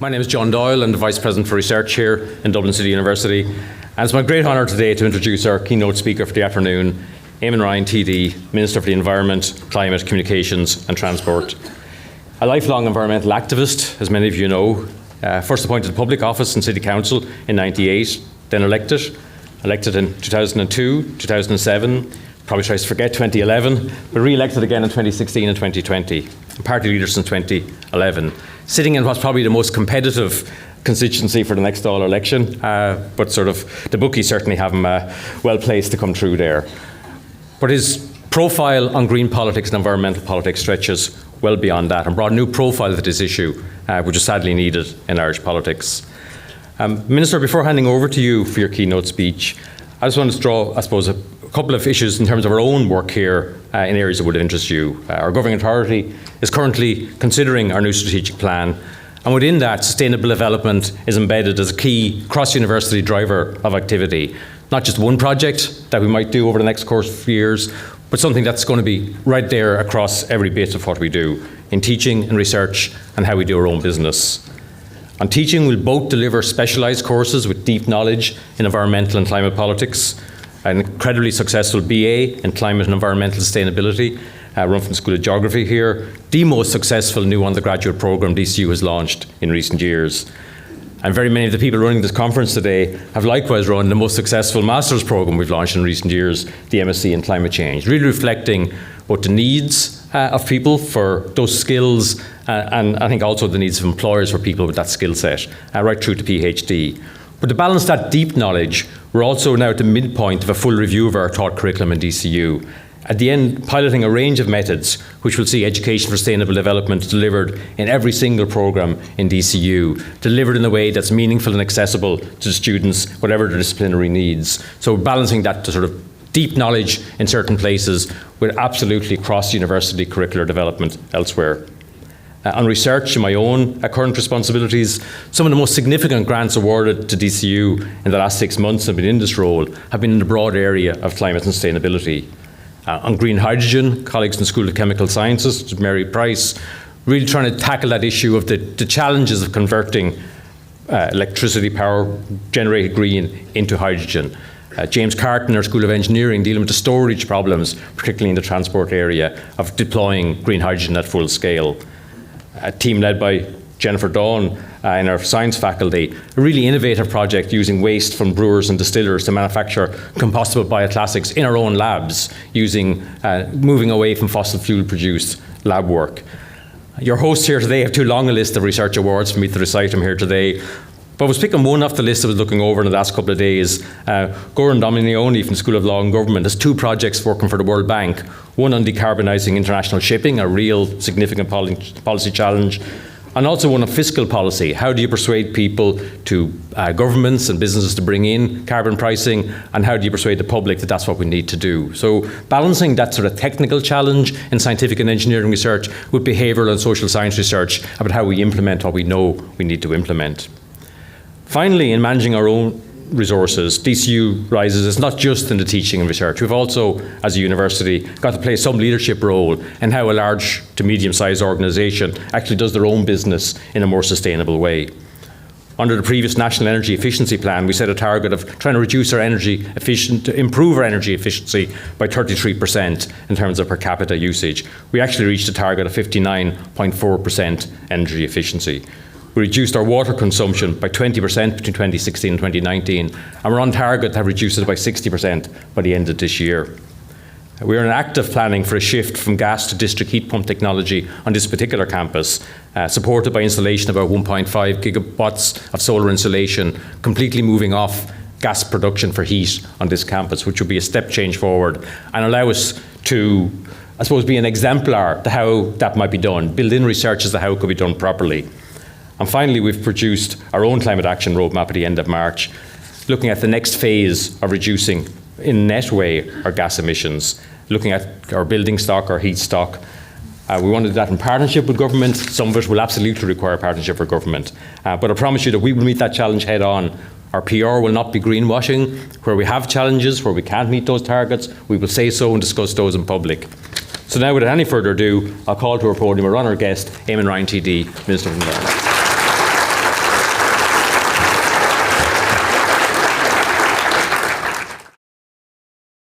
My name is John Doyle. I'm the Vice President for Research here in Dublin City University. And it's my great honour today to introduce our keynote speaker for the afternoon, Eamon Ryan TD, Minister for the Environment, Climate, Communications and Transport. A lifelong environmental activist, as many of you know, first appointed to public office in City Council in '98, then elected in 2002, 2007, probably tries to forget 2011, but re-elected again in 2016 and 2020, party leader since 2011, sitting in what's probably the most competitive constituency for the next Dáil election, but sort of the bookies certainly have him well placed to come through there. But his profile on green politics and environmental politics stretches well beyond that and brought a new profile to this issue, which is sadly needed in Irish politics. Minister, before handing over to you for your keynote speech, I just wanted to draw, I suppose, a couple of issues in terms of our own work here in areas that would interest you. Our governing authority is currently considering our new strategic plan, and within that, sustainable development is embedded as a key cross-university driver of activity. Not just one project that we might do over the next course of years, but something that's going to be right there across every bit of what we do in teaching and research and how we do our own business. On teaching, we'll both deliver specialised courses with deep knowledge in environmental and climate politics, an incredibly successful BA in climate and environmental sustainability, run from the School of Geography here, the most successful new undergraduate programme DCU has launched in recent years. And very many of the people running this conference today have likewise run the most successful master's programme we've launched in recent years, the MSc in Climate Change, really reflecting both the needs of people for those skills and I think also the needs of employers for people with that skill set, right through to PhD. But to balance that deep knowledge, we're also now at the midpoint of a full review of our taught curriculum in DCU. At the end, piloting a range of methods which will see education for sustainable development delivered in every single programme in DCU, delivered in a way that's meaningful and accessible to the students, whatever their disciplinary needs. So balancing that to sort of deep knowledge in certain places with absolutely cross-university curricular development elsewhere. On research and my own current responsibilities, some of the most significant grants awarded to DCU in the last 6 months I've been in this role have been in the broad area of climate and sustainability. On green hydrogen, colleagues in the School of Chemical Sciences, Mary Price, really trying to tackle that issue of the challenges of converting electricity power generated green into hydrogen. James Carton, our School of Engineering, dealing with the storage problems, particularly in the transport area, of deploying green hydrogen at full scale. A team led by Jennifer Dawn in our science faculty, a really innovative project using waste from brewers and distillers to manufacture compostable bioclastics in our own labs, using moving away from fossil fuel produced lab work. Your hosts here today have too long a list of research awards for me to recite them here today, but I was picking one off the list I was looking over in the last couple of days. Goran Dominioni from the School of Law and Government has 2 projects working for the World Bank, one on decarbonising international shipping, a real significant policy challenge, and also one on fiscal policy. How do you persuade people to governments and businesses to bring in carbon pricing, and how do you persuade the public that that's what we need to do? So balancing that sort of technical challenge in scientific and engineering research with behavioural and social science research about how we implement what we know we need to implement. Finally, in managing our own resources, DCU rises is not just in the teaching and research. We've also, as a university, got to play some leadership role in how a large to medium-sized organisation actually does their own business in a more sustainable way. Under the previous National Energy Efficiency Plan, we set a target of trying to reduce our improve our energy efficiency by 33% in terms of per capita usage. We actually reached a target of 59.4% energy efficiency. We reduced our water consumption by 20% between 2016 and 2019, and we're on target to have reduced it by 60% by the end of this year. We are in active planning for a shift from gas to district heat pump technology on this particular campus, supported by installation of about 1.5 gigawatts of solar insulation, completely moving off gas production for heat on this campus, which will be a step change forward and allow us to, I suppose, be an exemplar to how that might be done, build in research as to how it could be done properly. And finally, we've produced our own climate action roadmap at the end of March, looking at the next phase of reducing in a net way our gas emissions, looking at our building stock, our heat stock. We wanted that in partnership with government. Some of it will absolutely require partnership with government. But I promise you that we will meet that challenge head on. Our PR will not be greenwashing. Where we have challenges, where we can't meet those targets, we will say so and discuss those in public. So now, without any further ado, I'll call to our podium our honoured guest, Eamon Ryan TD, Minister of Environment.